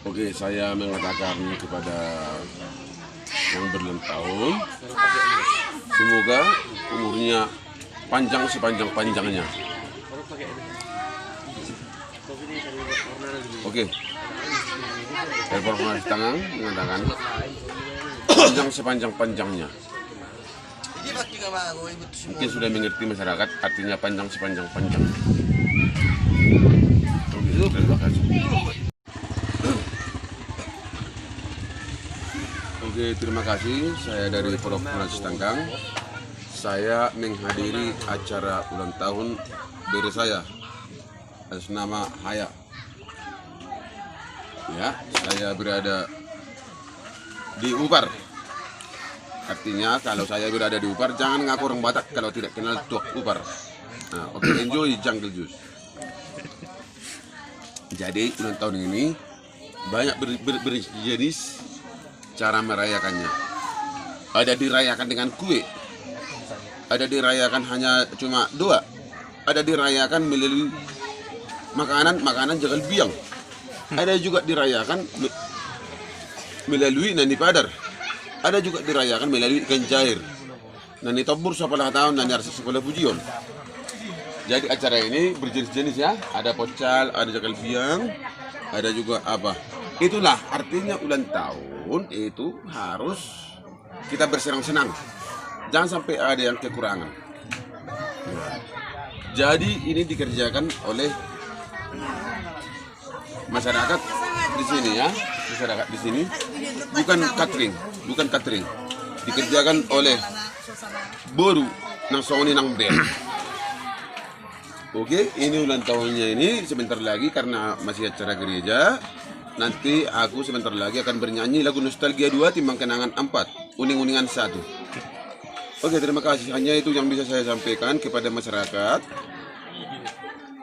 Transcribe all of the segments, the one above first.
Oke, saya mengatakan kepada yang berulang tahun, semoga umurnya panjang sepanjang-panjangnya. Oke, reformasi tangan mengatakan panjang sepanjang-panjangnya. Mungkin sudah mengerti masyarakat artinya panjang sepanjang-panjang. Oke, terima kasih. Oke, terima kasih. Saya dari Pondok Pesantren Tangkang. Saya menghadiri acara ulang tahun dari saya atas nama Haya. Ya, saya berada di Upar. Artinya kalau saya berada di Upar, jangan ngaku orang Batak kalau tidak kenal tuak Upar. Nah, oke, enjoy Jungle Juice. Jadi ulang tahun ini banyak berjenis cara merayakannya. Ada dirayakan dengan kue, ada dirayakan hanya cuma doa, ada dirayakan melalui makanan jagal biang, ada juga dirayakan melalui nani padar, ada juga dirayakan melalui ikan cair, nani tobur sepalah tahun, nani arsa sepalah pujion. Jadi acara ini berjenis-jenis ya, ada pocal, ada jagal biang, ada juga apa. Itulah artinya ulang tahun itu harus kita bersenang-senang, jangan sampai ada yang kekurangan. Jadi ini dikerjakan oleh masyarakat di sini ya, masyarakat di sini bukan catering, dikerjakan oleh boru nang songoni nang bel. Oke, ini ulang tahunnya ini sebentar lagi karena masih acara gereja. Nanti aku sebentar lagi akan bernyanyi lagu Nostalgia 2 Timbang Kenangan 4 Uning-uningan 1. Oke, terima kasih. Hanya itu yang bisa saya sampaikan kepada masyarakat.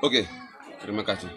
Oke, terima kasih.